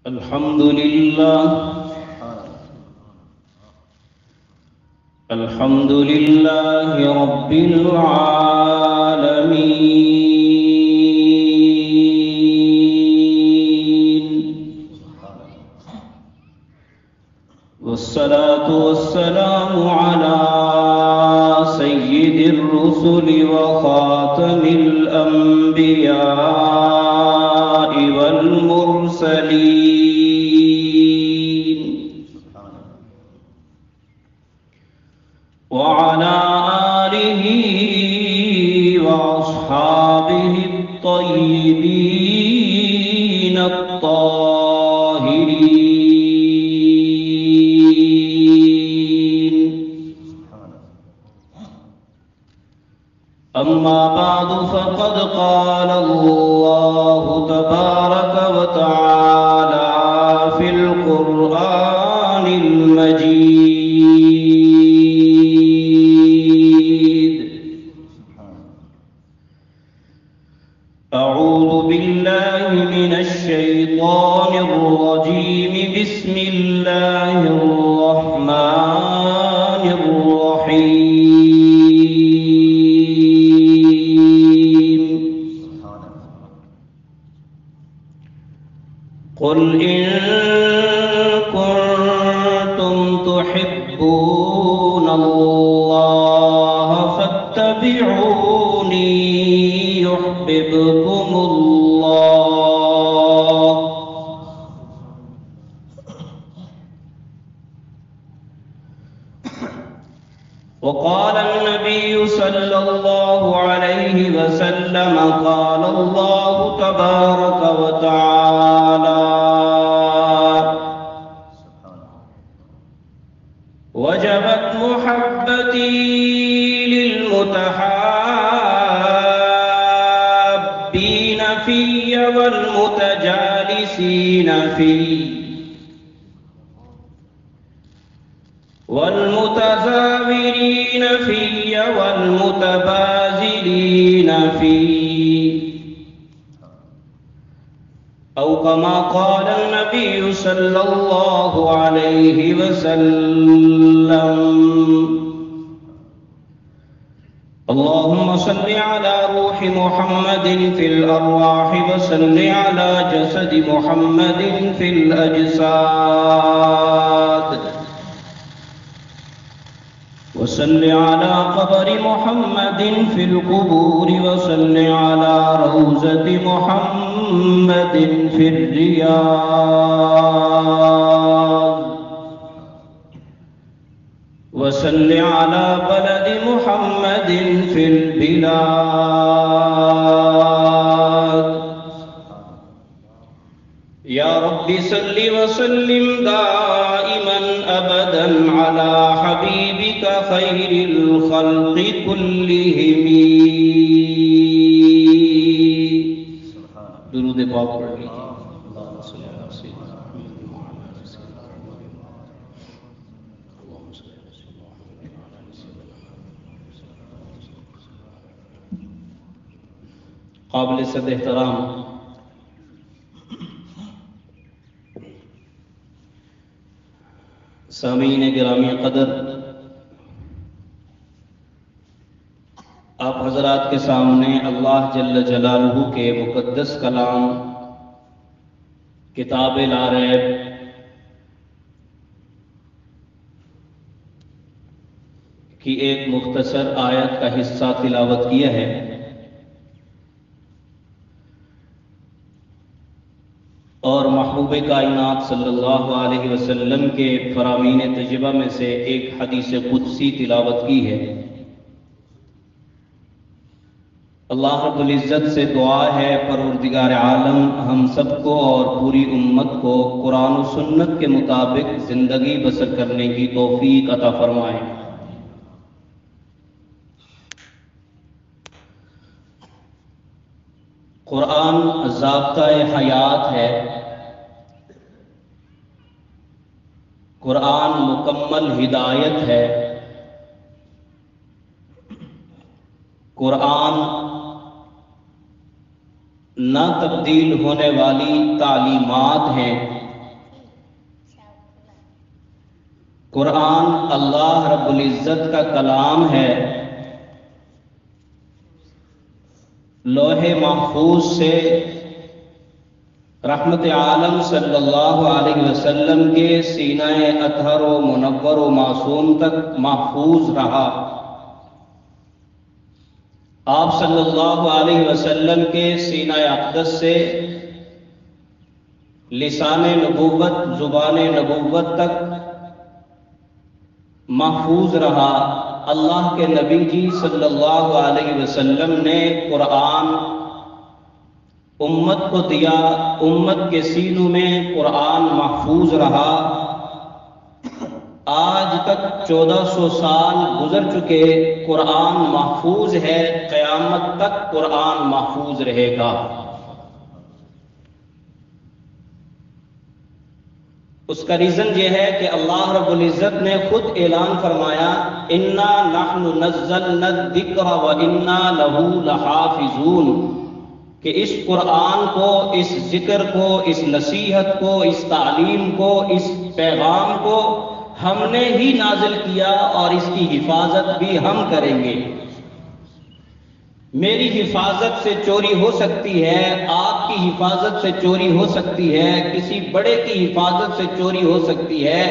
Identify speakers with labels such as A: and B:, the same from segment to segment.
A: الحمد لله الحمد لله رب العالمين والصلاة والسلام على سيد الرسل وخاتم الأنبياء والمرسلين وعلى آله وأصحابه الطيبين الطاهرين أما بعد فقد قال الله تبارك وتعالى في القرآن المجيد أعوذ بالله من الشيطان الرجيم بسم الله الرحمن الرحيم قل إن كنتم تحبون الله فاتبعوني يحببكم الله وقال النبي صلى الله عليه وسلم قال الله تبارك وتعالى وجبت محبتي للمتحابين في والمتجالسين في والمتزاورين في والمتبازلين في أو كما قال النبي صلى الله عليه وسلم اللهم صل على روح محمد في الأرواح وصل على جسد محمد في الأجساد وصل على قبر محمد في القبور وصل على روضة محمد في الرياض وصل على بلد محمد في البلاد يا رب صل وسلم دائما أبدا على حبيبك خير الخلق كلهم درود پاک پڑھ لیجیے اللهم صل على سيدنا محمد وعلى آل سيدنا محمد اللهم صل على سيدنا محمد وعلى آل سيدنا محمد قابل صد احترام سامعین گرامی قدر، آپ حضرات کے سامنے اللہ جل جلالہ کے مقدس کلام کتاب لا ریب کی ایک مختصر آیت کا حصہ تلاوت کیا ہے۔ اور محبوب کائنات صلی اللہ علیہ وسلم کے فرامین تجربہ میں سے ایک حدیث قدسی تلاوت کی ہے۔ اللہ رب العزت سے دعا ہے پروردگار عالم ہم سب کو اور پوری امت کو قرآن و سنت کے مطابق زندگی بسر کرنے کی توفیق عطا فرمائے۔ قرآن ضابطہ حیات ہے، قرآن مکمل ہدایت ہے، قرآن نہ تبدیل ہونے والی تعلیمات ہیں، قرآن اللہ رب العزت کا کلام ہے، لوح محفوظ سے رحمت عالم صلی اللہ علیہ وسلم کے سینہ اطہر و منور و معصوم تک محفوظ رہا۔ آپ صلی اللہ علیہ وسلم کے سینہ اقدس سے لسان نبوت، زبان نبوت تک محفوظ رہا۔ اللہ کے نبی جی صلی اللہ علیہ وسلم نے قرآن امت کو دیا، امت کے سینوں میں قرآن محفوظ رہا۔ آج تک 1400 سال گزر چکے، قرآن محفوظ ہے، قیامت تک قرآن محفوظ رہے گا۔ اس کا ریزن یہ ہے کہ اللہ رب العزت نے خود اعلان فرمایا، اِنَّا نَحْنُ نَزَّلْنَا الذِّكْرَ وَإِنَّا لَهُ لَحَافِظُونَ، کہ اس قرآن کو، اس ذکر کو، اس نصیحت کو، اس تعلیم کو، اس پیغام کو ہم نے ہی نازل کیا اور اس کی حفاظت بھی ہم کریں گے۔ میری حفاظت سے چوری ہو سکتی ہے، آپ کی حفاظت سے چوری ہو سکتی ہے، کسی بڑے کی حفاظت سے چوری ہو سکتی ہے،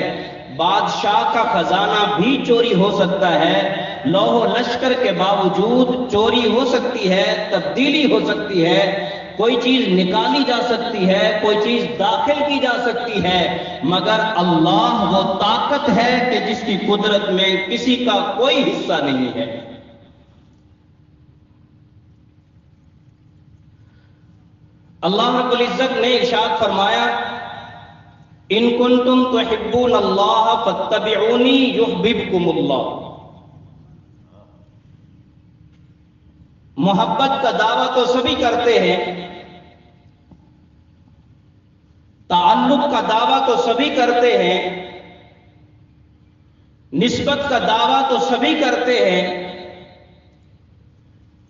A: بادشاہ کا خزانہ بھی چوری ہو سکتا ہے، لوح و لشکر کے باوجود چوری ہو سکتی ہے، تبدیلی ہو سکتی ہے، کوئی چیز نکالی جا سکتی ہے، کوئی چیز داخل کی جا سکتی ہے، مگر اللہ وہ طاقت ہے کہ جس کی قدرت میں کسی کا کوئی حصہ نہیں ہے۔ اللہ رب العزت نے ارشاد فرمایا، ان کنتم تحبون اللہ فاتبعونی یحببکم اللہ۔ محبت کا دعویٰ تو سبھی کرتے ہیں، تعلق کا دعویٰ تو سبھی کرتے ہیں، نسبت کا دعویٰ تو سبھی کرتے ہیں،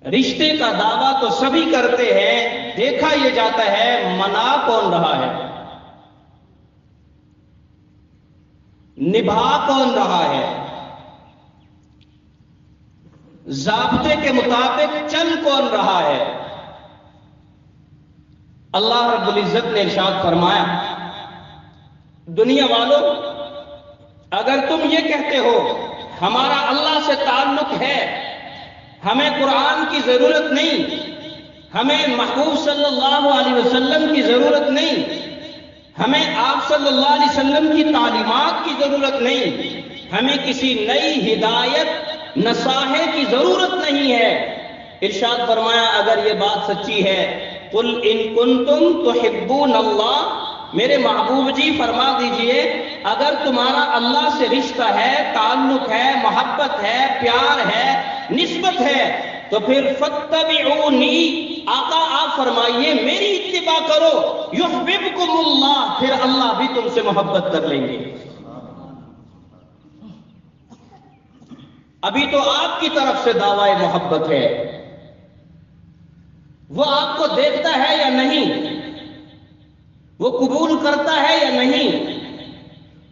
A: رشتے کا دعویٰ تو سبھی کرتے ہیں، دیکھا یہ جاتا ہے منا کون رہا ہے، نبھا کون رہا ہے، ضابطے کے مطابق چل کون رہا ہے۔ اللہ رب العزت نے ارشاد فرمایا، دنیا والوں، اگر تم یہ کہتے ہو ہمارا اللہ سے تعلق ہے، ہمیں قرآن کی ضرورت نہیں، ہمیں محبوب صلی اللہ علیہ وسلم کی ضرورت نہیں، ہمیں آپ صلی اللہ علیہ وسلم کی تعلیمات کی ضرورت نہیں، ہمیں کسی نئی ہدایت نصاحے کی ضرورت نہیں ہے، ارشاد فرمایا اگر یہ بات سچی ہے، قل ان کنتم تحبون اللہ، میرے محبوب جی فرما دیجئے اگر تمہارا اللہ سے رشتہ ہے، تعلق ہے، محبت ہے، پیار ہے، نسبت ہے، تو پھر فاتبعونی، آقا آپ فرمائیے میری اتباع کرو، یحببکم اللہ، پھر اللہ بھی تم سے محبت کر لیں گے۔ ابھی تو آپ کی طرف سے دعوی محبت ہے، وہ آپ کو دیکھتا ہے یا نہیں، وہ قبول کرتا ہے یا نہیں،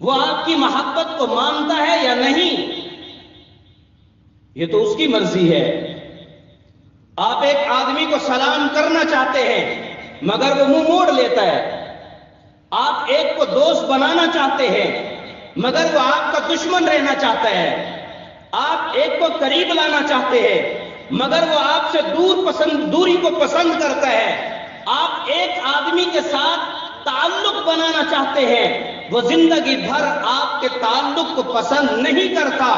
A: وہ آپ کی محبت کو مانتا ہے یا نہیں، یہ تو اس کی مرضی ہے۔ آپ ایک آدمی کو سلام کرنا چاہتے ہیں مگر وہ منہ موڑ لیتا ہے، آپ ایک کو دوست بنانا چاہتے ہیں مگر وہ آپ کا دشمن رہنا چاہتا ہے، آپ ایک کو قریب لانا چاہتے ہیں مگر وہ آپ سے دوری کو پسند کرتا ہے، آپ ایک آدمی کے ساتھ تعلق بنانا چاہتے ہیں، وہ زندگی بھر آپ کے تعلق کو پسند نہیں کرتا۔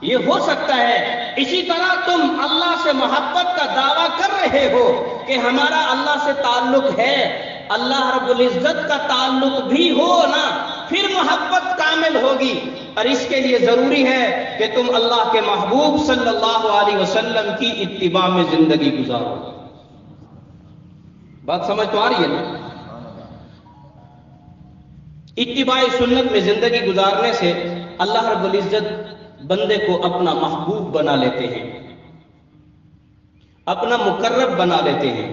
A: یہ ہو سکتا ہے اسی طرح تم اللہ سے محبت کا دعویٰ کر رہے ہو کہ ہمارا اللہ سے تعلق ہے، اللہ رب العزت کا تعلق بھی ہو نا، پھر محبت کامل ہوگی، اور اس کے لیے ضروری ہے کہ تم اللہ کے محبوب صلی اللہ علیہ وسلم کی اتباع میں زندگی گزارو۔ بات سمجھ تو آ رہی ہے نا؟ اتباع سنت میں زندگی گزارنے سے اللہ رب العزت بندے کو اپنا محبوب بنا لیتے ہیں، اپنا مقرب بنا لیتے ہیں،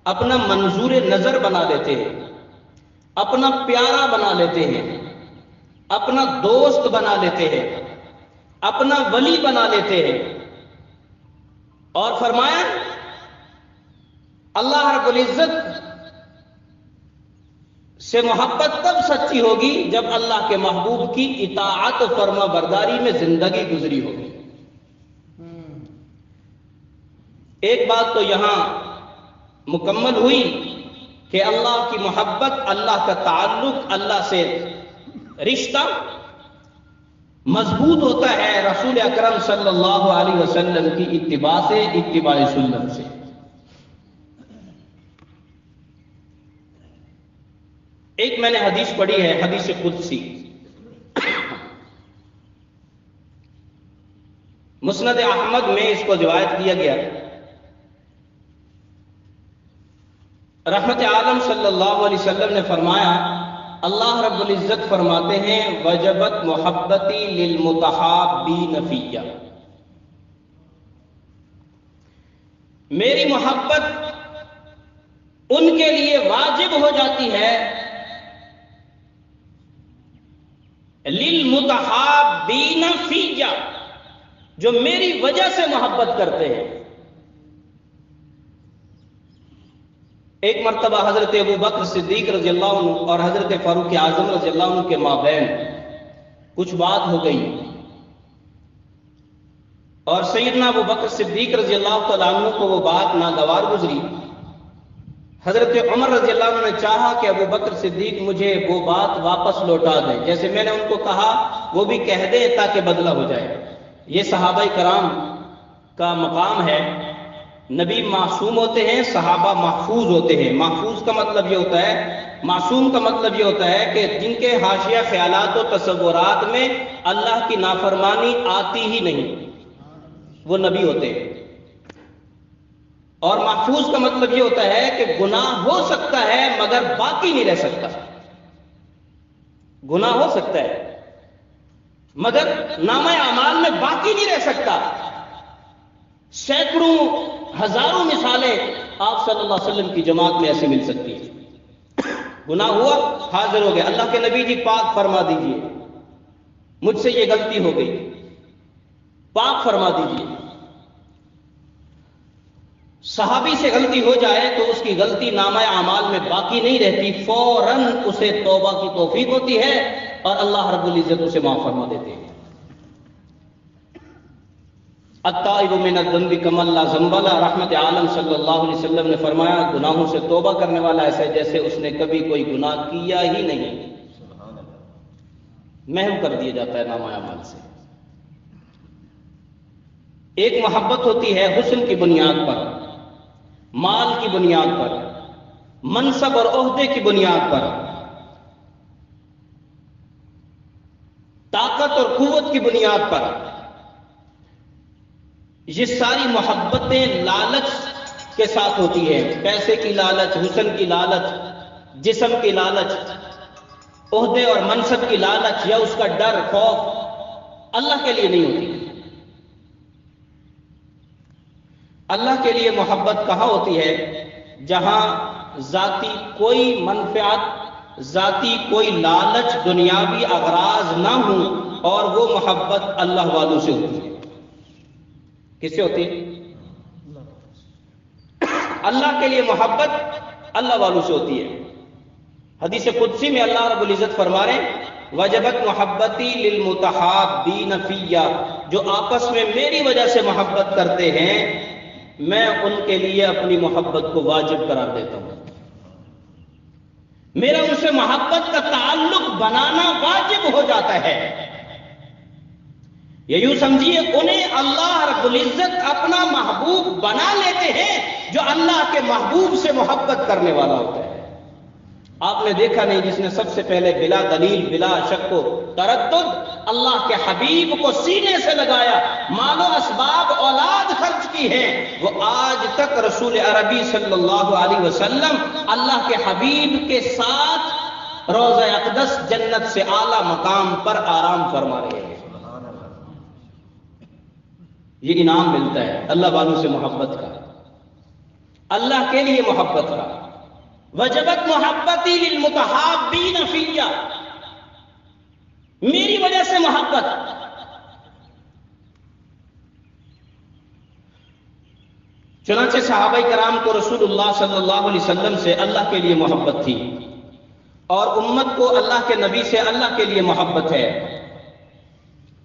A: اپنا منظور نظر بنا لیتے ہیں، اپنا پیارا بنا لیتے ہیں، اپنا دوست بنا لیتے ہیں، اپنا ولی بنا لیتے ہیں. اور فرمایا اللہ رب العزت سے محبت تب سچی ہوگی جب اللہ کے محبوب کی اطاعت و فرما برداری میں زندگی گزری ہوگی. ایک بات تو یہاں مکمل ہوئی کہ اللہ کی محبت، اللہ کا تعلق، اللہ سے رشتہ مضبوط ہوتا ہے رسول اکرم صلی اللہ علیہ وسلم کی اتباع سے، اتباع سنت سے. ایک میں نے حدیث پڑھی ہے، حدیث قدسی، مسند احمد میں اس کو روایت کیا گیا. رحمت عالم صلی اللہ علیہ وسلم نے فرمایا، اللہ رب العزت فرماتے ہیں وجبت محبتی للمتحابین فیہ، میری محبت ان کے لیے واجب ہو جاتی ہے، للمتحابین فیہ، جو میری وجہ سے محبت کرتے ہیں. ایک مرتبہ حضرت ابو بکر صدیق رضی اللہ عنہ اور حضرت فاروق اعظم رضی اللہ عنہ کے مابین کچھ بات ہو گئی، اور سیدنا ابو بکر صدیق رضی اللہ تعالیٰ عنہ کو وہ بات ناگوار گزری. حضرت عمر رضی اللہ عنہ نے چاہا کہ ابو بکر صدیق مجھے وہ بات واپس لوٹا دیں، جیسے میں نے ان کو کہا وہ بھی کہہ دیں تاکہ بدلہ ہو جائے. یہ صحابہ کرام کا مقام ہے. نبی معصوم ہوتے ہیں، صحابہ محفوظ ہوتے ہیں. محفوظ کا مطلب یہ ہوتا ہے، معصوم کا مطلب یہ ہوتا ہے کہ جن کے حاشیہ خیالات و تصورات میں اللہ کی نافرمانی آتی ہی نہیں، وہ نبی ہوتے ہیں. اور محفوظ کا مطلب یہ ہوتا ہے کہ گناہ ہو سکتا ہے مگر باقی نہیں رہ سکتا. گناہ ہو سکتا ہے مگر نامہ اعمال میں باقی نہیں رہ سکتا. سینکڑوں ہزاروں مثالیں آپ صلی اللہ علیہ وسلم کی جماعت میں ایسے مل سکتی ہیں. گناہ ہوا، حاضر ہو گیا، اللہ کے نبی جی پاک فرما دیجئے، مجھ سے یہ غلطی ہو گئی، پاک فرما دیجئے. صحابی سے غلطی ہو جائے تو اس کی غلطی نامہ اعمال میں باقی نہیں رہتی، فوراً اسے توبہ کی توفیق ہوتی ہے اور اللہ رب العزت اسے معاف فرما دیتے ہیں. التائب من الذنب کمن لا ذنب لہ، رحمت عالم صلی اللہ علیہ وسلم نے فرمایا گناہوں سے توبہ کرنے والا ایسا ہے جیسے اس نے کبھی کوئی گناہ کیا ہی نہیں. محو کر دیا جاتا ہے نامہ اعمال سے. ایک محبت ہوتی ہے حسن کی بنیاد پر، مال کی بنیاد پر، منصب اور عہدے کی بنیاد پر، طاقت اور قوت کی بنیاد پر. یہ ساری محبتیں لالچ کے ساتھ ہوتی ہیں، پیسے کی لالچ، حسن کی لالچ، جسم کی لالچ، عہدے اور منصب کی لالچ یا اس کا ڈر، خوف اللہ کے لیے نہیں ہوتی. اللہ کے لیے محبت کہاں ہوتی ہے؟ جہاں ذاتی کوئی منفعت، ذاتی کوئی لالچ، دنیاوی اغراض نہ ہوں، اور وہ محبت اللہ والوں سے ہوتی ہے. کس سے ہوتی ہے؟ اللہ کے لیے محبت اللہ والوں سے ہوتی ہے. حدیث قدسی میں اللہ رب العزت فرما رہے ہیں وجبت محبتی للمتحابین فیہ، جو آپس میں میری وجہ سے محبت کرتے ہیں میں ان کے لیے اپنی محبت کو واجب قرار دیتا ہوں. میرا ان سے محبت کا تعلق بنانا واجب ہو جاتا ہے. یہ یوں سمجھیے انہیں اللہ رب العزت اپنا محبوب بنا لیتے ہیں جو اللہ کے محبوب سے محبت کرنے والا ہوتا ہے. آپ نے دیکھا نہیں جس نے سب سے پہلے بلا دلیل، بلا شک و تردد اللہ کے حبیب کو سینے سے لگایا، مال و اسباب اولاد خرچ کی ہے، وہ آج تک رسول عربی صلی اللہ علیہ وسلم اللہ کے حبیب کے ساتھ روضہ اقدس جنت سے اعلیٰ مقام پر آرام فرما رہے ہیں. یہ انعام ملتا ہے اللہ والوں سے محبت کا، اللہ کے لیے محبت کا. وجبت محبتی للمتحابین فیہ، میری وجہ سے محبت. چنانچہ صحابہ کرام کو رسول اللہ صلی اللہ علیہ وسلم سے اللہ کے لیے محبت تھی، اور امت کو اللہ کے نبی سے اللہ کے لیے محبت ہے.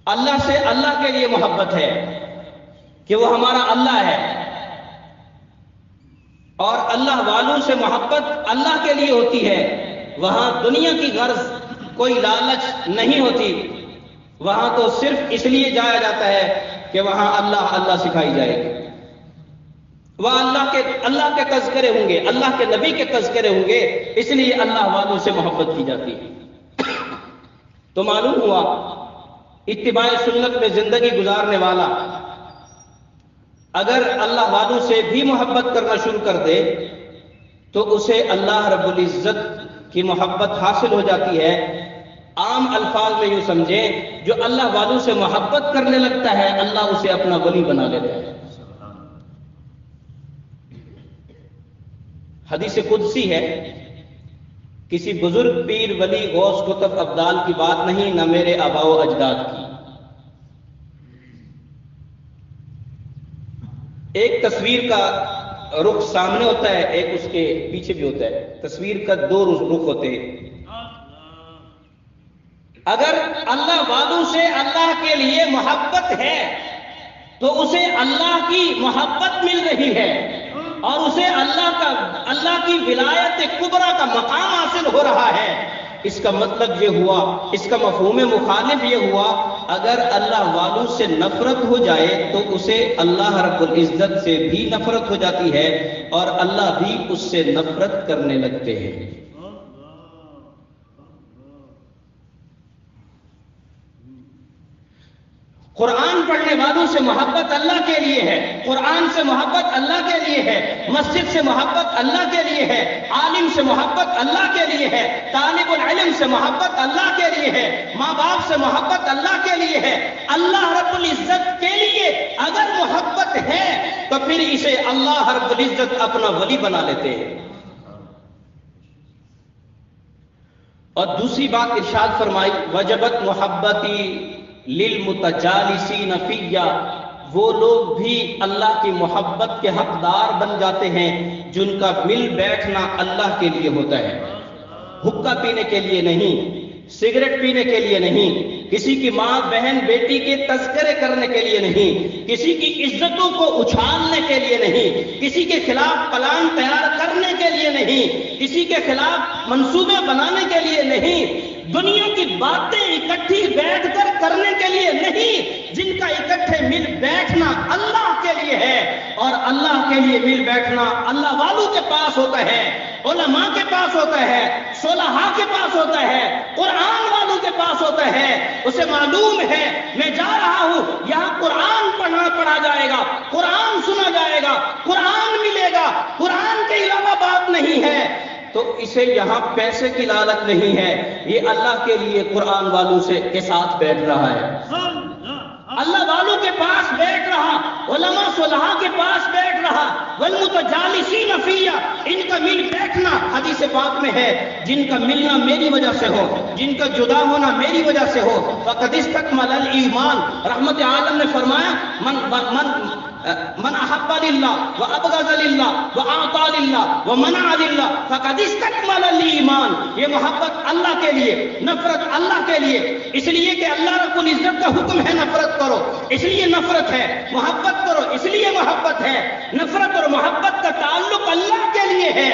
A: اللہ سے اللہ کے لیے محبت ہے کہ وہ ہمارا اللہ ہے، اور اللہ والوں سے محبت اللہ کے لیے ہوتی ہے. وہاں دنیا کی غرض کوئی لالچ نہیں ہوتی، وہاں تو صرف اس لیے جایا جاتا ہے کہ وہاں اللہ اللہ سکھائی جائے گی، وہاں اللہ کے تذکرے ہوں گے، اللہ کے نبی کے تذکرے ہوں گے، اس لیے اللہ والوں سے محبت کی جاتی ہے. تو معلوم ہوا اتباع سنت میں زندگی گزارنے والا اگر اللہ والوں سے بھی محبت کرنا شروع کر دے تو اسے اللہ رب العزت کی محبت حاصل ہو جاتی ہے. عام الفاظ میں یوں سمجھیں، جو اللہ والوں سے محبت کرنے لگتا ہے اللہ اسے اپنا ولی بنا لیتا ہے. حدیث قدسی ہے، کسی بزرگ پیر ولی غوث قطب ابدال کی بات نہیں، نہ میرے آباء و اجداد کی. ایک تصویر کا رخ سامنے ہوتا ہے، ایک اس کے پیچھے بھی ہوتا ہے. تصویر کا دو رخ ہوتے ہیں. اگر اللہ والوں سے اللہ کے لیے محبت ہے تو اسے اللہ کی محبت مل رہی ہے، اور اسے اللہ کی ولایت کبریٰ کا مقام حاصل ہو رہا ہے. اس کا مطلب یہ ہوا، اس کا مفہوم مخالف یہ ہوا، اگر اللہ والوں سے نفرت ہو جائے تو اسے اللہ رب العزت سے بھی نفرت ہو جاتی ہے، اور اللہ بھی اس سے نفرت کرنے لگتے ہیں. قرآن پڑھنے والوں سے محبت اللہ کے لیے ہے، قرآن سے محبت اللہ کے لیے ہے، مسجد سے محبت اللہ کے لیے ہے، عالم سے محبت اللہ کے لیے ہے، طالب العلم سے محبت اللہ کے لیے ہے، ماں باپ سے محبت اللہ کے لیے ہے. اللہ رب العزت کے لیے اگر محبت ہے تو پھر اسے اللہ رب العزت اپنا ولی بنا لیتے ہیں. اور دوسری بات ارشاد فرمائی، وجبت محبتی للمتجالسین فیہ، وہ لوگ بھی اللہ کی محبت کے حقدار بن جاتے ہیں جن کا مل بیٹھنا اللہ کے لیے ہوتا ہے. حقہ پینے کے لیے نہیں، سگریٹ پینے کے لیے نہیں، کسی کی ماں بہن بیٹی کے تذکرے کرنے کے لیے نہیں، کسی کی عزتوں کو اچھالنے کے لیے نہیں، کسی کے خلاف پلان تیار کرنے کے لیے نہیں، کسی کے خلاف منصوبے بنانے کے لیے نہیں، دنیا کی باتیں اکٹھی بیٹھ کر کرنے کے لیے نہیں، جن کا اکٹھے مل بیٹھنا اللہ کے لیے ہے. اور اللہ کے لیے مل بیٹھنا اللہ والوں کے پاس ہوتا ہے، علماء کے پاس ہوتا ہے، صلحاء کے پاس ہوتا ہے، قرآن والوں کے پاس ہوتا ہے. اسے معلوم ہے میں جا رہا ہوں، یہاں قرآن پڑھا جائے گا، قرآن سنا جائے گا، قرآن ملے گا، قرآن کے علاوہ بات نہیں ہے، تو اسے یہاں پیسے کی لالچ نہیں ہے، یہ اللہ کے لیے قرآن والوں کے ساتھ بیٹھ رہا ہے، اللہ والوں کے پاس بیٹھ رہا، علماء صلحاء کے پاس بیٹھ رہا. والمتجالسین فیہ، ان کا مل بیٹھنا حدیث پاک میں ہے، جن کا ملنا میری وجہ سے ہو، جن کا جدا ہونا میری وجہ سے ہو، فقد استکمل الایمان. رحمت عالم نے فرمایا من احب للہ وابغض للہ واعطى للہ ومنع للہ فقد استکمل الایمان. یہ محبت اللہ کے لیے، نفرت اللہ کے لیے، اس لیے کہ اللہ رب العزت کا حکم ہے نفرت کرو، اس لیے نفرت ہے، محبت کرو اس لیے محبت ہے. نفرت اور محبت کا تعلق اللہ کے لیے ہے،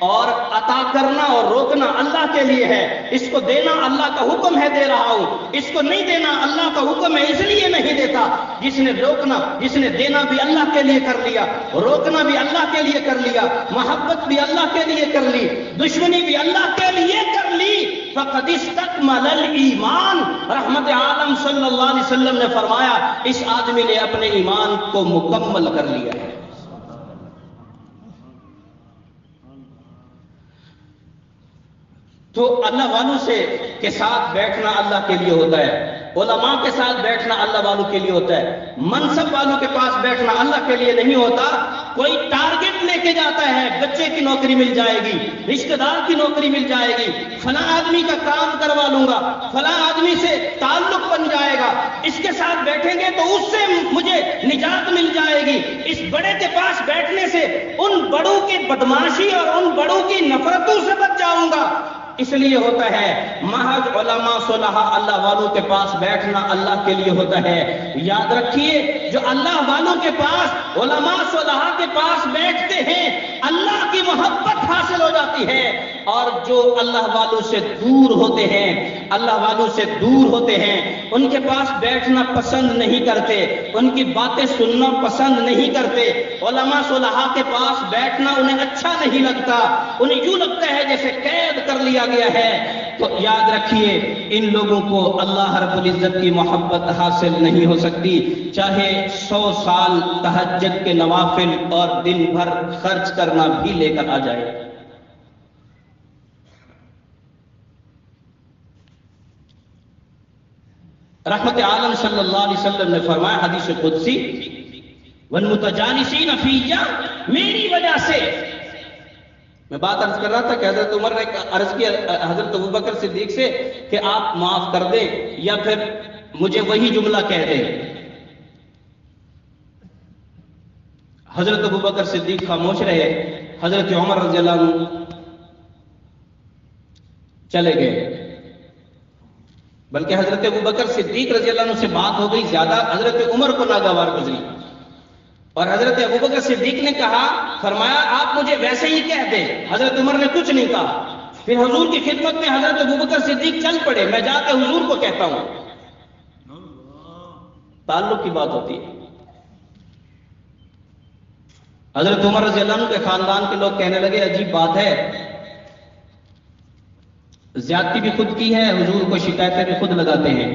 A: اور عطا کرنا اور روکنا اللہ کے لیے ہے. اس کو دینا اللہ کا حکم ہے، دے رہا ہوں، اس کو نہیں دینا اللہ کا حکم ہے، اس لیے نہیں دیتا. جس نے روکنا، جس نے دینا بھی اللہ کے لیے کر لیا، روکنا بھی اللہ کے لیے کر لیا، محبت بھی اللہ کے لیے کر لی، دشمنی بھی اللہ کے لیے کر لی، فقد استکمل الایمان. رحمت عالم صلی اللہ علیہ وسلم نے فرمایا اس آدمی نے اپنے ایمان کو مکمل کر لیا ہے. تو اللہ والوں کے ساتھ بیٹھنا اللہ کے لیے ہوتا ہے، علماء کے ساتھ بیٹھنا اللہ والوں کے لیے ہوتا ہے، منصب والوں کے پاس بیٹھنا اللہ کے لیے نہیں ہوتا. کوئی ٹارگٹ لے کے جاتا ہے، بچے کی نوکری مل جائے گی، رشتہ دار کی نوکری مل جائے گی، فلاں آدمی کا کام کروا لوں گا، فلاں آدمی سے تعلق بن جائے گا، اس کے ساتھ بیٹھیں گے تو اس سے مجھے نجات مل جائے گی، اس بڑے کے پاس بیٹھنے سے ان بڑوں کی بدماشی اور ان بڑوں کی نفرتوں سے بچ جاؤں گا۔ اس لیے ہوتا ہے محض علماء صلحاء اللہ والوں کے پاس بیٹھنا اللہ کے لیے ہوتا ہے۔ یاد رکھیے جو اللہ والوں کے پاس علماء صلحاء کے پاس بیٹھتے ہیں اللہ کی محبت حاصل ہو جاتی ہے، اور جو اللہ والوں سے دور ہوتے ہیں، اللہ والوں سے دور ہوتے ہیں، ان کے پاس بیٹھنا پسند نہیں کرتے، ان کی باتیں سننا پسند نہیں کرتے، علماء صلحاء کے پاس بیٹھنا انہیں اچھا نہیں لگتا، انہیں یوں لگتا ہے جیسے قید کر لیا گیا ہے۔ تو یاد رکھیے ان لوگوں کو اللہ رب العزت کی محبت حاصل نہیں ہو سکتی، چاہے 100 سال تہجد کے نوافل اور دن بھر خرچ کرنا بھی لے کر آ جائے۔ رحمت عالم صلی اللہ علیہ وسلم نے فرمایا حدیث قدسی، والمتجانسین فیّا، میری وجہ سے، میں بات عرض کر رہا تھا کہ حضرت عمر نے عرض کیا حضرت ابوبکر صدیق سے کہ آپ معاف کر دیں یا پھر مجھے وہی جملہ کہہ دیں۔ حضرت ابوبکر صدیق خاموش رہے، حضرت عمر رضی اللہ عنہ چلے گئے، بلکہ حضرت ابوبکر صدیق رضی اللہ عنہ سے بات ہو گئی زیادہ، حضرت عمر کو ناگوار گزری، اور حضرت ابوبکر صدیق نے کہا، فرمایا آپ مجھے ویسے ہی کہہ دیں۔ حضرت عمر نے کچھ نہیں کہا، پھر حضور کی خدمت میں حضرت ابوبکر صدیق چل پڑے، میں جا کے حضور کو کہتا ہوں۔ تعلق کی بات ہوتی ہے۔ حضرت عمر رضی اللہ عنہ کے خاندان کے لوگ کہنے لگے عجیب بات ہے، زیادتی بھی خود کی ہے، حضور کو شکایتیں بھی خود لگاتے ہیں۔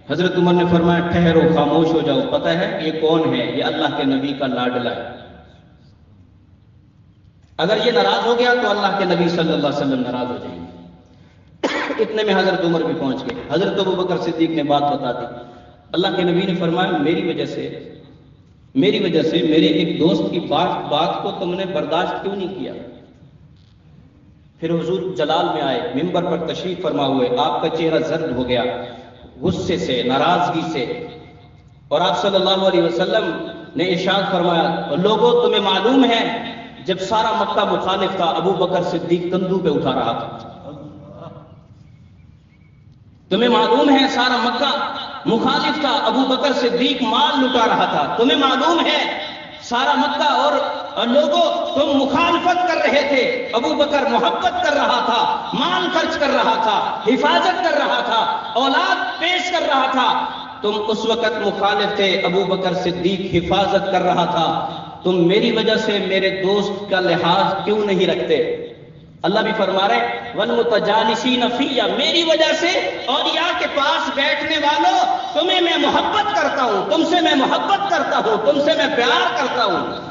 A: حضرت عمر نے فرمایا ٹھہرو، خاموش ہو جاؤ، پتہ ہے یہ کون ہے؟ یہ اللہ کے نبی کا لاڈلا ہے، اگر یہ ناراض ہو گیا تو اللہ کے نبی صلی اللہ علیہ وسلم ناراض ہو جائیں گے۔ اتنے میں حضرت عمر بھی پہنچ گئے، حضرت ابوبکر صدیق نے بات بتا دی۔ اللہ کے نبی نے فرمایا میری وجہ سے میرے ایک دوست کی بات کو تم نے برداشت کیوں نہیں کیا؟ پھر حضور جلال میں آئے، ممبر پر تشریف فرما ہوئے، آپ کا چہرہ زرد ہو گیا غصے سے، ناراضگی سے، اور آپ صلی اللہ علیہ وسلم نے ارشاد فرمایا لوگوں تمہیں معلوم ہے جب سارا مکہ مخالف تھا ابو بکر صدیق کندھوں پہ اٹھا رہا تھا، تمہیں معلوم ہے سارا مکہ مخالف تھا ابو بکر صدیق مال لٹا رہا تھا، تمہیں معلوم ہے سارا مکہ اور لوگوں تم مخالفت کر رہے تھے، ابو بکر محبت کر رہا تھا، مال خرچ کر رہا تھا، حفاظت کر رہا تھا، اولاد پیش کر رہا تھا، تم اس وقت مخالف تھے، ابو بکر صدیق حفاظت کر رہا تھا، تم میری وجہ سے میرے دوست کا لحاظ کیوں نہیں رکھتے؟ اللہ بھی فرما رہے والمتجانسین فیّا، میری وجہ سے اولیاء کے پاس بیٹھنے والوں تمہیں میں محبت کرتا ہوں، تم سے میں محبت کرتا ہوں، تم سے میں پیار کرتا ہوں۔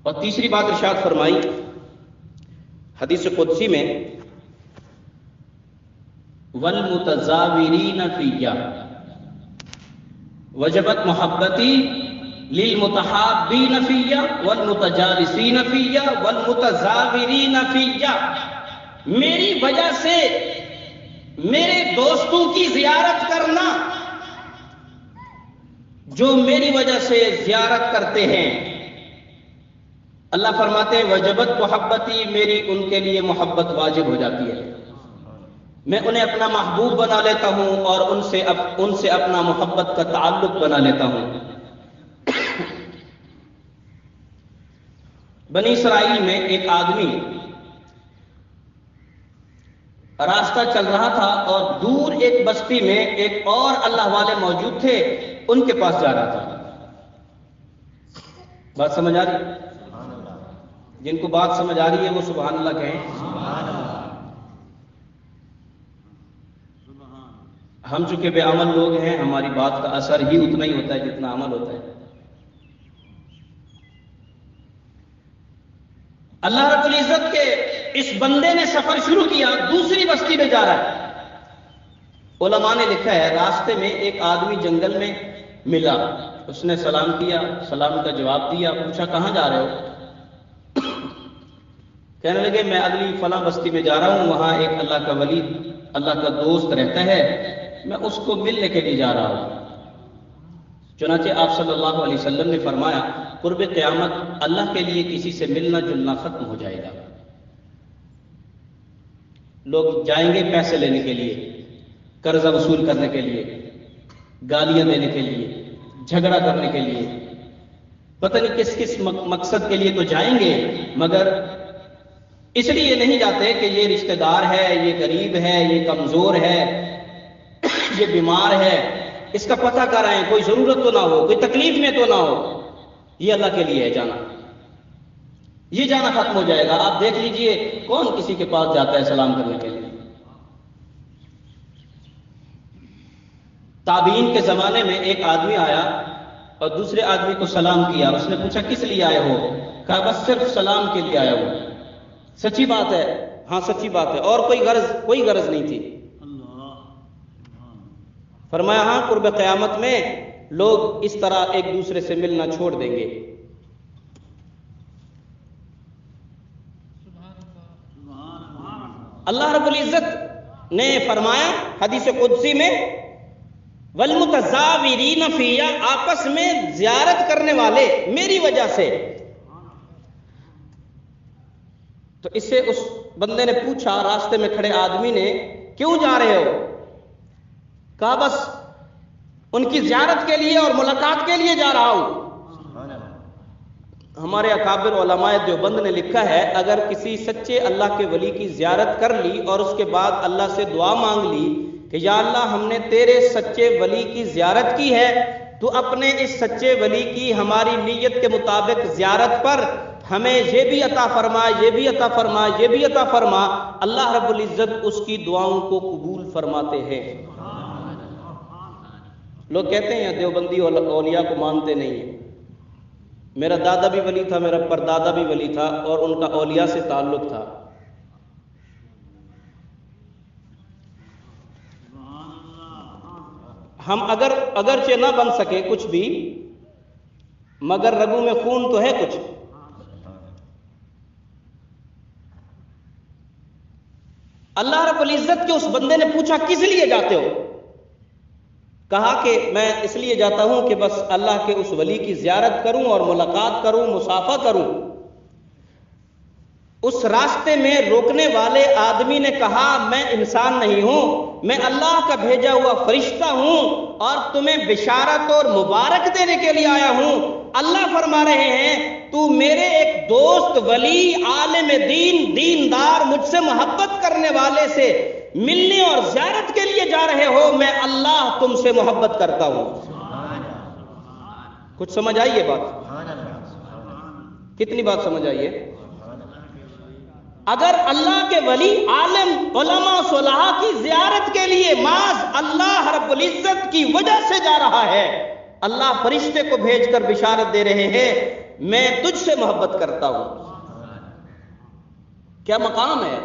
A: اور تیسری بات ارشاد فرمائی حدیث قدسی میں والمتزاورین فیّا وجبت محبتی للمتحابین فیّا والمتجالسین فیّا والمتزاورین فیّا، میری وجہ سے میرے دوستوں کی زیارت کرنا، جو میری وجہ سے زیارت کرتے ہیں، اللہ فرماتے ہیں وجبت محبتی، میری ان کے لیے محبت واجب ہو جاتی ہے، میں انہیں اپنا محبوب بنا لیتا ہوں اور ان سے اپنا محبت کا تعلق بنا لیتا ہوں۔ بنی اسرائیل میں ایک آدمی راستہ چل رہا تھا اور دور ایک بستی میں ایک اور اللہ والے موجود تھے، ان کے پاس جا رہا تھا۔ بات سمجھ آ رہی؟ جن کو بات سمجھ آ رہی ہے وہ سبحان اللہ کہیں۔ ہم چونکہ بے عمل لوگ ہیں، ہماری بات کا اثر ہی اتنا ہی ہوتا ہے جتنا عمل ہوتا ہے۔ اللہ رب العزت کے اس بندے نے سفر شروع کیا، دوسری بستی میں جا رہا ہے۔ علماء نے لکھا ہے راستے میں ایک آدمی جنگل میں ملا، اس نے سلام کیا، سلام کا جواب دیا، پوچھا کہاں جا رہے ہو؟ کہنے لگے میں اگلی فلاں بستی میں جا رہا ہوں، وہاں ایک اللہ کا ولی، اللہ کا دوست رہتا ہے، میں اس کو ملنے کے لیے جا رہا ہوں۔ چنانچہ آپ صلی اللہ علیہ وسلم نے فرمایا قرب قیامت اللہ کے لیے کسی سے ملنا جلنا ختم ہو جائے گا۔ لوگ جائیں گے پیسے لینے کے لیے، قرضہ وصول کرنے کے لیے، گالیاں دینے کے لیے، جھگڑا کرنے کے لیے، پتہ نہیں کس کس مقصد کے لیے تو جائیں گے، مگر اس لیے نہیں جاتے کہ یہ رشتہ دار ہے، یہ غریب ہے، یہ کمزور ہے، یہ بیمار ہے، اس کا پتہ کرائیں، کوئی ضرورت تو نہ ہو، کوئی تکلیف میں تو نہ ہو۔ یہ اللہ کے لیے ہے جانا، یہ جانا ختم ہو جائے گا۔ آپ دیکھ لیجئے کون کسی کے پاس جاتا ہے سلام کرنے کے لیے؟ تابعین کے زمانے میں ایک آدمی آیا اور دوسرے آدمی کو سلام کیا، اس نے پوچھا کس لیے آئے ہو؟ کہا بس صرف سلام کے لیے آیا ہوں۔ سچی بات ہے؟ ہاں سچی بات ہے، اور کوئی غرض نہیں تھی۔ فرمایا ہاں قرب قیامت میں لوگ اس طرح ایک دوسرے سے ملنا چھوڑ دیں گے۔ اللہ رب العزت نے فرمایا حدیث قدسی میں والمتزاورین فیہ، آپس میں زیارت کرنے والے میری وجہ سے۔ تو اس سے اس بندے نے پوچھا، راستے میں کھڑے آدمی نے، کیوں جا رہے ہو؟ کہا بس ان کی زیارت کے لیے اور ملاقات کے لیے جا رہا ہوں۔ ہمارے اکابر علماء دیوبند نے لکھا ہے اگر کسی سچے اللہ کے ولی کی زیارت کر لی اور اس کے بعد اللہ سے دعا مانگ لی کہ یا اللہ ہم نے تیرے سچے ولی کی زیارت کی ہے، تو اپنے اس سچے ولی کی ہماری نیت کے مطابق زیارت پر ہمیں یہ بھی عطا فرما، یہ بھی عطا فرما، یہ بھی عطا فرما، اللہ رب العزت اس کی دعاؤں کو قبول فرماتے ہیں۔ لوگ کہتے ہیں دیوبندی اولیاء کو مانتے نہیں ہیں۔ میرا دادا بھی ولی تھا، میرا پردادا بھی ولی تھا، اور ان کا اولیاء سے تعلق تھا۔ ہم اگرچہ نہ بن سکے کچھ بھی، مگر رگوں میں خون تو ہے کچھ۔ اللہ رب العزت کے اس بندے نے پوچھا کس لیے جاتے ہو؟ کہا کہ میں اس لیے جاتا ہوں کہ بس اللہ کے اس ولی کی زیارت کروں اور ملاقات کروں، مصافحہ کروں۔ اس راستے میں روکنے والے آدمی نے کہا میں انسان نہیں ہوں، میں اللہ کا بھیجا ہوا فرشتہ ہوں اور تمہیں بشارت اور مبارک دینے کے لیے آیا ہوں۔ اللہ فرما رہے ہیں تو میرے ایک دوست، ولی، عالم دین، دیندار، مجھ سے محبت کرنے والے سے ملنے اور زیارت کے لیے جا رہے ہو، میں اللہ تم سے محبت کرتا ہوں۔ کچھ سمجھ آئی یہ بات؟ کتنی بات سمجھ آئی ہے؟ اگر اللہ کے ولی، عالم، علماء، صلحاء کی زیارت کے لیے معاذ اللہ رب العزت کی وجہ سے جا رہا ہے، اللہ فرشتے کو بھیج کر بشارت دے رہے ہیں میں تجھ سے محبت کرتا ہوں۔ کیا مقام ہے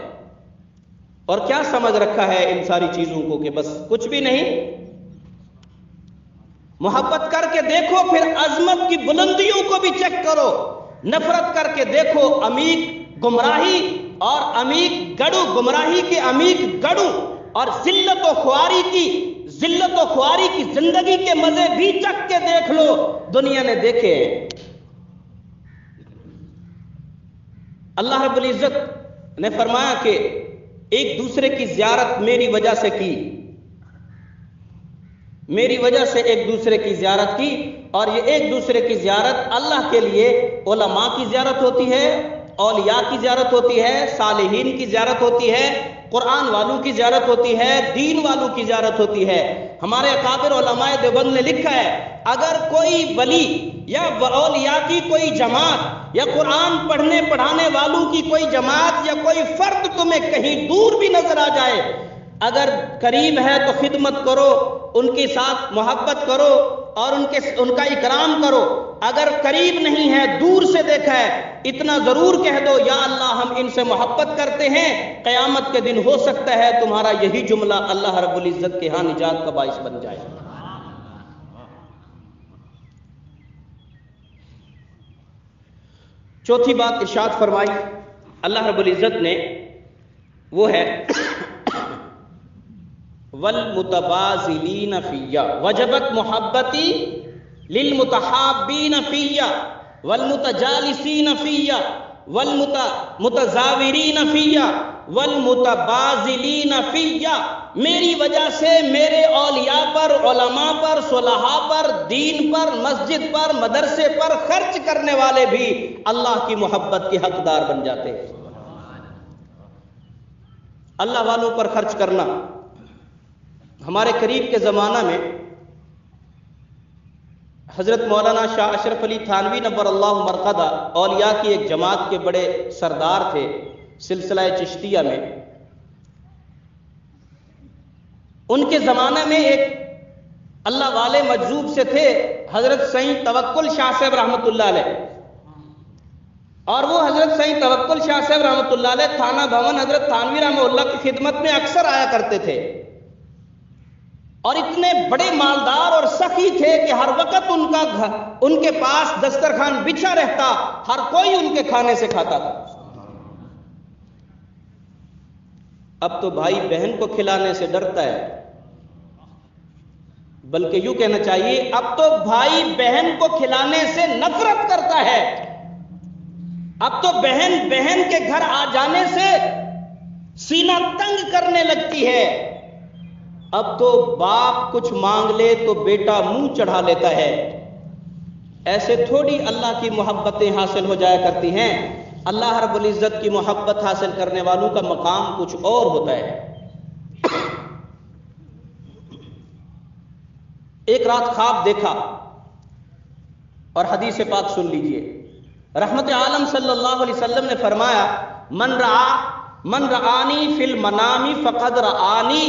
A: اور کیا سمجھ رکھا ہے ان ساری چیزوں کو کہ بس کچھ بھی نہیں۔ محبت کر کے دیکھو، پھر عظمت کی بلندیوں کو بھی چیک کرو۔ نفرت کر کے دیکھو، عمیق گمراہی اور عمیق گڑو، گمراہی کے عمیق گڑو اور ذلت و خواری کی زندگی کے مزے بھی چکھ کے دیکھ لو، دنیا نے دیکھے ہیں۔ اللہ رب العزت نے فرمایا کہ ایک دوسرے کی زیارت میری وجہ سے کی، میری وجہ سے ایک دوسرے کی زیارت کی، اور یہ ایک دوسرے کی زیارت اللہ کے لیے علماء کی زیارت ہوتی ہے، اولیاء کی زیارت ہوتی ہے، صالحین کی زیارت ہوتی ہے، قرآن والوں کی زیارت ہوتی ہے، دین والوں کی زیارت ہوتی ہے۔ ہمارے اکابر علماء دیوبند نے لکھا ہے اگر کوئی ولی یا اولیاء کی کوئی جماعت یا قرآن پڑھنے پڑھانے والوں کی کوئی جماعت یا کوئی فرد تمہیں کہیں دور بھی نظر آ جائے، اگر قریب ہے تو خدمت کرو، ان کے ساتھ محبت کرو اور ان کا اکرام کرو، اگر قریب نہیں ہے، دور سے دیکھا ہے، اتنا ضرور کہہ دو یا اللہ ہم ان سے محبت کرتے ہیں۔ قیامت کے دن ہو سکتا ہے تمہارا یہی جملہ اللہ رب العزت کے ہاں نجات کا باعث بن جائے۔
B: چوتھی بات ارشاد فرمائی اللہ رب العزت نے، وہ ہے والمتبازلین فیہ، وجبت محبتی للمتحابین فیہ والمتجالسین فیہ والمتزاورین فیہ والمتبازلین فیہ، میری وجہ سے میرے اولیاء پر، علماء پر، صلحاء پر، دین پر، مسجد پر، مدرسے پر خرچ کرنے والے بھی اللہ کی محبت کے حقدار بن جاتے ہیں۔ اللہ والوں پر خرچ کرنا، ہمارے قریب کے زمانہ میں حضرت مولانا شاہ اشرف علی تھانوی نور اللہ مرقدہ اولیاء کی ایک جماعت کے بڑے سردار تھے سلسلہ چشتیہ میں۔ ان کے زمانے میں ایک اللہ والے مجذوب سے تھے حضرت سید توکل شاہ صاحب رحمۃ اللہ علیہ، اور وہ حضرت سید توکل شاہ صاحب رحمۃ اللہ علیہ تھانہ بھون حضرت تھانوی رحمہ اللہ کی خدمت میں اکثر آیا کرتے تھے، اور اتنے بڑے مالدار اور سخی تھے کہ ہر وقت ان کے پاس دسترخوان بچھا رہتا، ہر کوئی ان کے کھانے سے کھاتا تھا۔ اب تو بھائی بہن کو کھلانے سے ڈرتا ہے، بلکہ یوں کہنا چاہیے اب تو بھائی بہن کو کھلانے سے نفرت کرتا ہے۔ اب تو بہن بہن کے گھر آ جانے سے سینہ تنگ کرنے لگتی ہے۔ اب تو باپ کچھ مانگ لے تو بیٹا منہ چڑھا لیتا ہے۔ ایسے تھوڑی اللہ کی محبتیں حاصل ہو جایا کرتی ہیں۔ اللہ رب العزت کی محبت حاصل کرنے والوں کا مقام کچھ اور ہوتا ہے۔ ایک رات خواب دیکھا، اور حدیث پاک سن لیجئے۔ رحمت عالم صلی اللہ علیہ وسلم نے فرمایا، من رآنی فی المنام فقد رآنی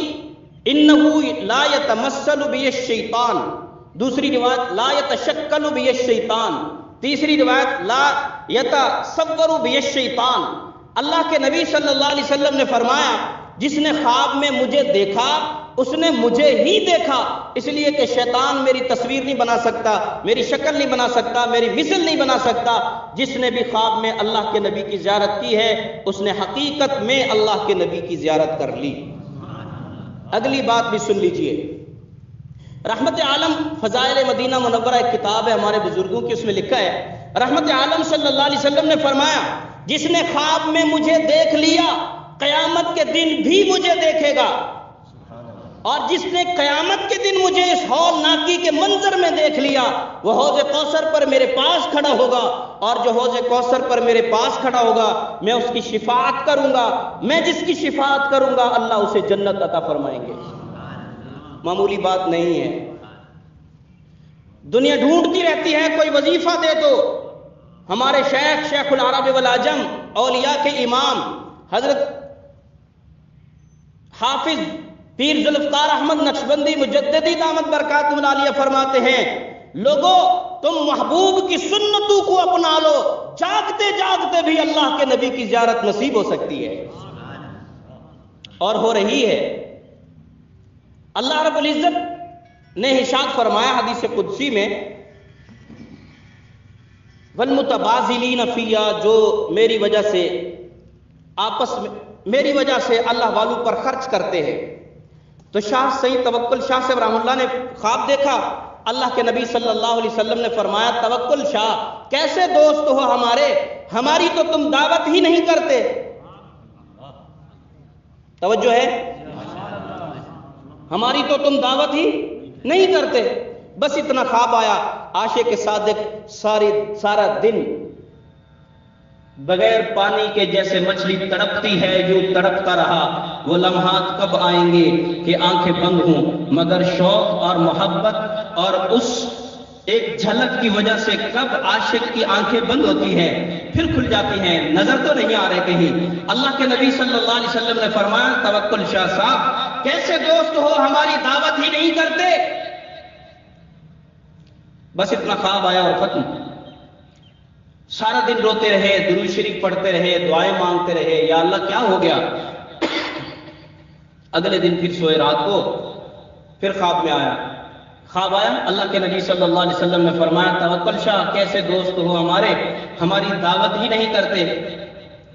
B: انہو لا یتمثل بی الشیطان، دوسری روایت لا یتشکل بی الشیطان، تیسری روایت لا یتصور بی الشیطان۔ اللہ کے نبی صلی اللہ علیہ وسلم نے فرمایا، جس نے خواب میں مجھے دیکھا اس نے مجھے ہی دیکھا، اس لیے کہ شیطان میری تصویر نہیں بنا سکتا، میری شکل نہیں بنا سکتا، میری مثل نہیں بنا سکتا۔ جس نے بھی خواب میں اللہ کے نبی کی زیارت کی ہے اس نے حقیقت میں اللہ کے نبی کی زیارت کر لی۔ اگلی بات بھی سن لیجئے۔ رحمت عالم فضائل مدینہ منورہ ایک کتاب ہے ہمارے بزرگوں کی، اس میں لکھا ہے رحمت عالم صلی اللہ علیہ وسلم نے فرمایا، جس نے خواب میں مجھے دیکھ لیا قیامت کے دن بھی مجھے دیکھے گا، اور جس نے قیامت کے دن مجھے اس ہولناکی کے منظر میں دیکھ لیا وہ حوض کوثر پر میرے پاس کھڑا ہوگا، اور جو حوض کوثر پر میرے پاس کھڑا ہوگا میں اس کی شفاعت کروں گا، میں جس کی شفاعت کروں گا اللہ اسے جنت عطا فرمائیں گے۔ معمولی بات نہیں ہے۔ دنیا ڈھونڈتی رہتی ہے کوئی وظیفہ دے دو۔ ہمارے شیخ العرب والعجم اولیاء کے امام حضرت حافظ پیر ذوالفقار احمد نقشبندی مجددی دامت برکاتہ العالیہ فرماتے ہیں، لوگوں تم محبوب کی سنتوں کو اپنا لو، جاگتے جاگتے بھی اللہ کے نبی کی زیارت نصیب ہو سکتی ہے، اور ہو رہی ہے۔ اللہ رب العزت نے ارشاد فرمایا حدیث قدسی میں، والمتبازلین فیہ، جو میری وجہ سے آپس میں میری وجہ سے اللہ والوں پر خرچ کرتے ہیں۔ تو شاہ سید توکل شاہ صاحب رحمہ اللہ نے خواب دیکھا، اللہ کے نبی صلی اللہ علیہ وسلم نے فرمایا، توکل شاہ کیسے دوست ہو ہمارے، ہماری تو تم دعوت ہی نہیں کرتے۔ توجہ ہے، ہماری تو تم دعوت ہی نہیں کرتے۔ بس اتنا خواب آیا، عاشق صادق سارا دن
A: بغیر پانی کے جیسے مچھلی تڑپتی ہے یوں تڑپتا رہا، وہ لمحات کب آئیں گے کہ آنکھیں بند ہوں، مگر شوق اور محبت اور اس ایک جھلک کی وجہ سے کب عاشق کی آنکھیں بند ہوتی ہیں پھر کھل جاتی ہیں، نظر تو نہیں آ رہے کہیں۔ اللہ کے نبی صلی اللہ علیہ وسلم نے فرمایا، توکل شاہ صاحب کیسے دوست ہو، ہماری دعوت ہی نہیں کرتے۔ بس اتنا خواب آیا اور ختم۔ سارا دن روتے رہے، درود شریف پڑھتے رہے، دعائیں مانگتے رہے، یا اللہ کیا ہو گیا۔ اگلے دن پھر سوئے رات کو، پھر خواب میں آیا۔ خواب آیا، اللہ کے نبی صلی اللہ علیہ وسلم نے فرمایا، توکل شاہ کیسے دوست ہو ہمارے، ہماری دعوت ہی نہیں کرتے.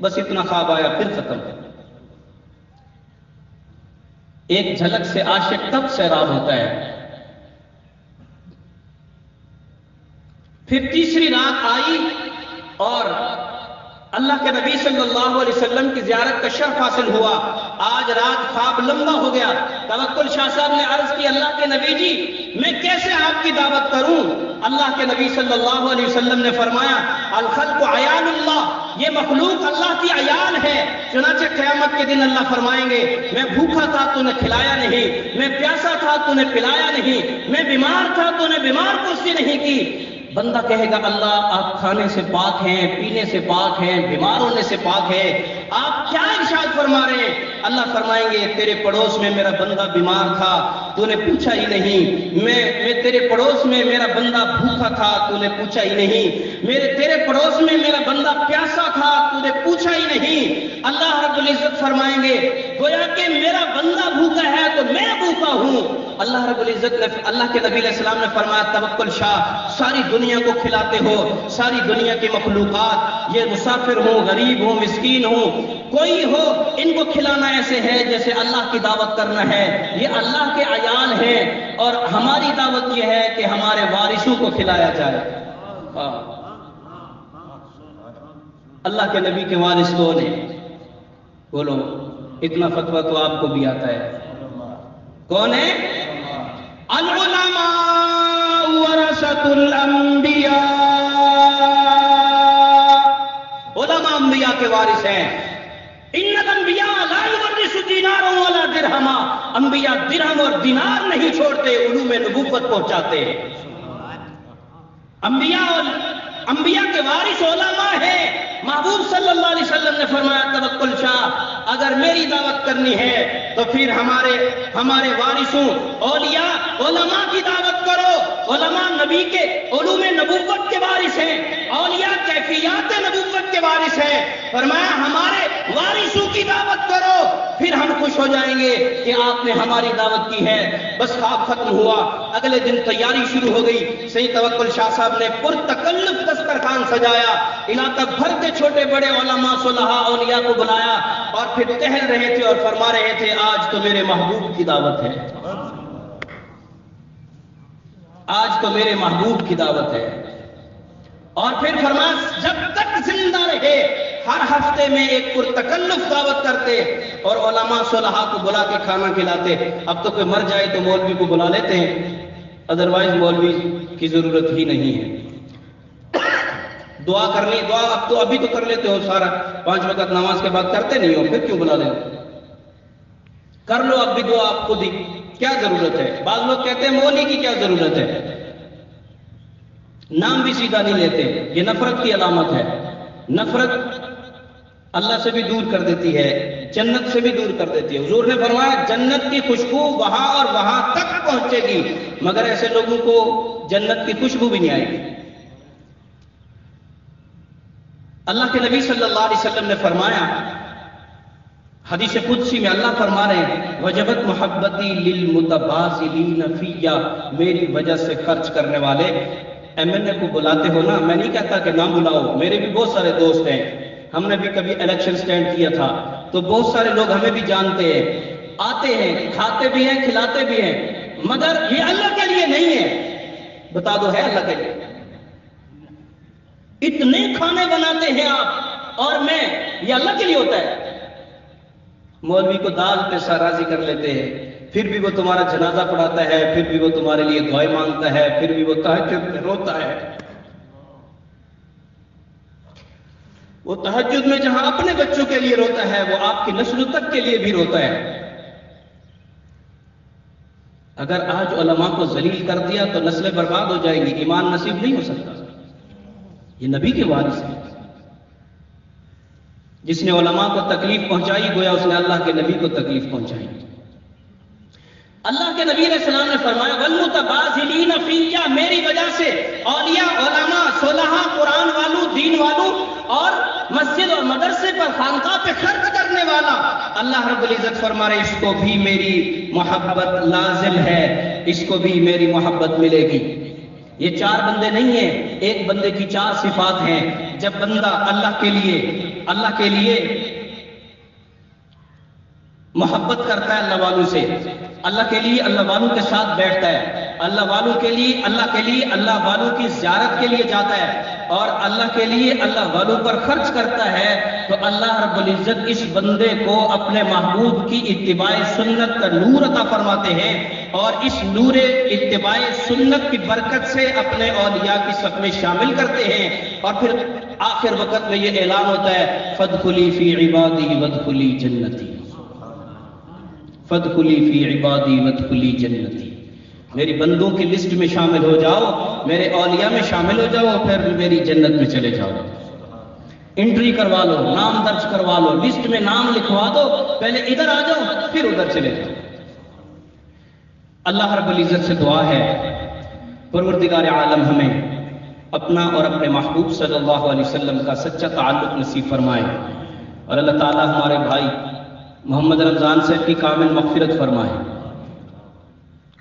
A: بس اتنا خواب آیا پھر ختم. ایک جھلک سے عاشق تب سیراب ہوتا ہے. پھر تیسری رات آئی اور اللہ کے نبی صلی اللہ علیہ وسلم کی زیارت کا شرف حاصل ہوا. آج رات خواب لمبا ہو گیا. توکل شاہ صاحب نے عرض کی اللہ کے نبی جی میں کیسے آپ کی دعوت کروں؟ اللہ کے نبی صلی اللہ علیہ وسلم نے فرمایا الخلق عیال اللہ، یہ مخلوق اللہ کی عیال ہے. چنانچہ قیامت کے دن اللہ فرمائیں گے میں بھوکا تھا تو نے کھلایا نہیں، میں پیاسا تھا تو نے پلایا نہیں، میں بیمار تھا تو نے بیمار پرسی نہیں کی. بندہ کہے گا اللہ آپ کھانے سے پاک ہیں، پینے سے پاک ہیں، بیمار ہونے سے پاک ہیں، آپ کیا ارشاد فرما رہے ہیں؟ اللہ فرمائیں گے تیرے پڑوس میں میرا بندہ بیمار تھا تو نے پوچھا ہی نہیں، میں تیرے پڑوس میں میرا بندہ بھوکا تھا تو نے پوچھا ہی نہیں، تیرے پڑوس میں میرا بندہ پیاسا تھا تو نے پوچھا ہی نہیں. اللہ رب العزت فرمائیں گے گویا کہ میرا بندہ بھوکا ہے تو میں بھوکا ہوں. اللہ رب العزت نے اللہ کے نبی علیہ السلام نے فرمایا توکل شاہ ساری دنیا کو کھلاتے ہو، ساری دنیا کی مخلوقات یہ مسافر ہوں، غریب ہوں، مسکین ہوں، کوئی ہو، ان کو کھلانا ایسے ہے جیسے اللہ کی دعوت کرنا ہے. یہ اللہ کے عیال ہیں اور ہماری دعوت یہ ہے کہ ہمارے وارثوں کو کھلایا جائے. اللہ کے نبی کے وارث کون ہیں؟ بولو اتنا فتویٰ تو آپ کو بھی آتا ہے. کون ہے؟ العلماء ورثۃ الانبیاء. علماء انبیاء کے وارث ہیں. ان الانبیاء لا یورثوا دینارا ولا درہما. انبیاء درہم اور دینار نہیں چھوڑتے، علوم نبوت پہنچاتے ہیں. انبیاء کے وارث علماء ہیں. محبوب صلی اللہ علیہ وسلم نے فرمایا توکل شاہ اگر میری دعوت کرنی ہے تو پھر ہمارے وارثوں اولیاء علماء کی دعوت کرو. علماء نبی کے علوم نبوت کے وارث ہیں، اولیاء کیفیات نبوت کے وارث ہیں. فرمایا ہمارے وارثوں کی دعوت کرو پھر ہم خوش ہو جائیں گے کہ آپ نے ہماری دعوت کی ہے. بس خواب ختم ہوا، اگلے دن تیاری شروع ہو گئی. صحیح توکل شاہ صاحب نے پرتکلف دسترخوان سجایا، علاقہ بھر کے چھوٹے بڑے علماء صلحاء اولیاء کو بلایا اور پھر ٹہل رہے تھے اور فرما رہے تھے آج تو میرے محبوب کی دعوت ہے، آج تو میرے محبوب کی دعوت ہے. اور پھر فرمایا جب تک زندہ رہے ہر ہفتے میں ایک پرتکلف دعوت کرتے اور علماء صلحاء کو بلا کے کھانا کھلاتے. اب تو کوئی مر جائے تو مولوی کو بلا لیتے ہیں، ادروائز مولوی کی ضرورت ہی نہیں ہے. دعا کرنی، دعا اب تو ابھی تو کر لیتے ہو سارا، 5 وقت نماز کے بعد کرتے نہیں ہو، پھر کیوں بلا لیں؟ کر لو اب بھی دعا آپ خود ہی، کیا ضرورت ہے؟ بعض لوگ کہتے ہیں مولوی کی کیا ضرورت ہے، نام بھی سیدھا نہیں لیتے. یہ نفرت کی علامت ہے. نفرت اللہ سے بھی دور کر دیتی ہے، جنت سے بھی دور کر دیتی ہے. حضور نے فرمایا جنت کی خوشبو وہاں اور وہاں تک پہنچے گی مگر ایسے لوگوں کو جنت کی خوشبو بھی نہیں آئے گی. اللہ کے نبی صلی اللہ علیہ وسلم نے فرمایا حدیث قدسی میں اللہ فرما رہے ہیں وجبت محبتی للمتبازلین فیہ، میری وجہ سے خرچ کرنے والے. MNA کو بلاتے ہو نا، میں نہیں کہتا کہ نہ بلاؤ، میرے بھی بہت سارے دوست ہیں، ہم نے بھی کبھی الیکشن سٹینڈ کیا تھا تو بہت سارے لوگ ہمیں بھی جانتے ہیں، آتے ہیں، کھاتے بھی ہیں، کھلاتے بھی ہیں، مگر یہ اللہ کے لیے نہیں ہے. بتا دو ہے اللہ کے لیے؟ اتنے کھانے بناتے ہیں آپ اور میں، یہ اللہ کے لیے ہوتا ہے؟ مولوی کو دال پہ راضی کر لیتے ہیں، پھر بھی وہ تمہارا جنازہ پڑھاتا ہے، پھر بھی وہ تمہارے لیے دعائیں مانگتا ہے، پھر بھی وہ تہجد میں روتا ہے. وہ تہجد میں جہاں اپنے بچوں کے لیے روتا ہے وہ آپ کی نسل تک کے لیے بھی روتا ہے. اگر آج علماء کو ذلیل کر دیا تو نسلیں برباد ہو جائیں گی، ایمان نصیب نہیں ہو سکتا. یہ نبی کے وارث ہیں. جس نے علماء کو تکلیف پہنچائی گویا اس نے اللہ کے نبی کو تکلیف پہنچائی. اللہ کے نبی علیہ السلام نے فرمایا والمتبازلین فیہ، میری وجہ سے اولیاء، علماء، صلحاء، قرآن والوں، دین والوں اور مسجد اور مدرسے پر، خانقاہ پہ خرچ کرنے والا، اللہ رب العزت فرما رہے اس کو بھی میری محبت لازم ہے، اس کو بھی میری محبت ملے گی. یہ 4 بندے نہیں ہیں، ایک بندے کی 4 صفات ہیں. جب بندہ اللہ کے لیے محبت کرتا ہے اللہ والوں سے، اللہ کے لیے اللہ والوں کے ساتھ بیٹھتا ہے، اللہ والوں کے لیے اللہ والوں کی زیارت کے لیے جاتا ہے اور اللہ کے لیے اللہ والوں پر خرچ کرتا ہے، تو اللہ رب العزت اس بندے کو اپنے محبوب کی اتباع سنت کا نور عطا فرماتے ہیں، اور اس نور اتباع سنت کی برکت سے اپنے اولیاء کی صف میں شامل کرتے ہیں، اور پھر آخر وقت میں یہ اعلان ہوتا ہے فادخلی فی عبادی وادخلی جنتی، فادخلی فی عبادی وادخلی جنتی، میری بندوں کی لسٹ میں شامل ہو جاؤ، میرے اولیاء میں شامل ہو جاؤ، پھر میری جنت میں چلے جاؤ، انٹری کروا لو، نام درج کروا لو، لسٹ میں نام لکھوا دو، پہلے ادھر آ جاؤ پھر ادھر چلے جاؤ۔ اللہ رب العزت سے دعا ہے پروردگار عالم ہمیں اپنا اور اپنے محبوب صلی اللہ علیہ وسلم کا سچا تعلق نصیب فرمائے، اور اللہ تعالی ہمارے بھائی محمد رمضان صاحب کی کامل مغفرت فرمائے۔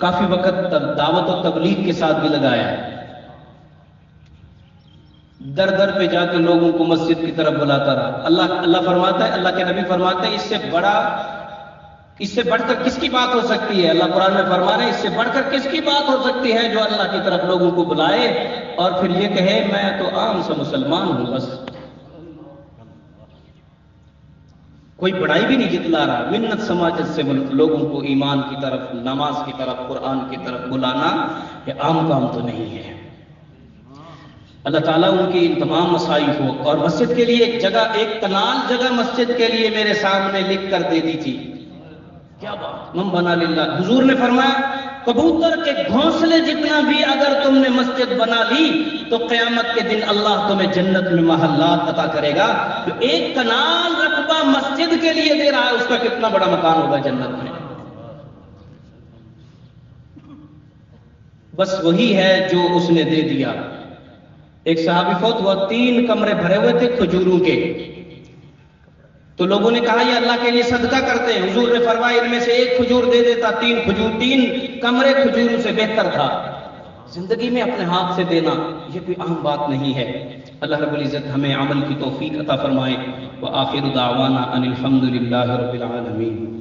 A: کافی وقت دعوت و تبلیغ کے ساتھ بھی لگایا ہے، در در پہ جا کے لوگوں کو مسجد کی طرف بلاتا رہا۔ اللہ فرماتا ہے، اللہ کے نبی فرماتے ہیں اس سے بڑھ کر کس کی بات ہو سکتی ہے؟ اللہ قرآن میں فرما رہے ہیں اس سے بڑھ کر کس کی بات ہو سکتی ہے جو اللہ کی طرف لوگوں کو بلائے اور پھر یہ کہے میں تو عام سا مسلمان ہوں، بس کوئی بڑائی بھی نہیں جتلا رہا۔ منت سماجت سے لوگوں کو ایمان کی طرف، نماز کی طرف، قرآن کی طرف بلانا یہ عام کام تو نہیں ہے۔ اللہ تعالیٰ ان کی ان تمام مسائل کو، اور مسجد کے لیے ایک کنال جگہ مسجد کے لیے میرے سامنے لکھ کر دے دی تھی، کیا بات، من بنا للہ، حضور نے فرمایا کبوتر کے گھونسلے جتنا بھی اگر تم نے مسجد بنا لی تو قیامت کے دن اللہ تمہیں جنت میں محلات عطا کرے گا۔ جو ایک کنال رقبہ مسجد کے لیے دے رہا ہے اس کا کتنا بڑا مکان ہوگا جنت میں۔ بس وہی ہے جو اس نے دے دیا۔ ایک صحابی فوت ہوا، 3 کمرے بھرے ہوئے تھے کھجوروں کے، تو لوگوں نے کہا یہ اللہ کے لیے صدقہ کرتے ہیں، حضور نے فرمایا ان میں سے 1 کھجور دے دیتا، 3 کمرے کھجوروں سے بہتر تھا۔ زندگی میں اپنے ہاتھ سے دینا یہ کوئی عام بات نہیں ہے۔ اللہ رب العزت ہمیں عمل کی توفیق عطا فرمائے۔ وآخر دعوانا ان الحمد للہ رب العالمین۔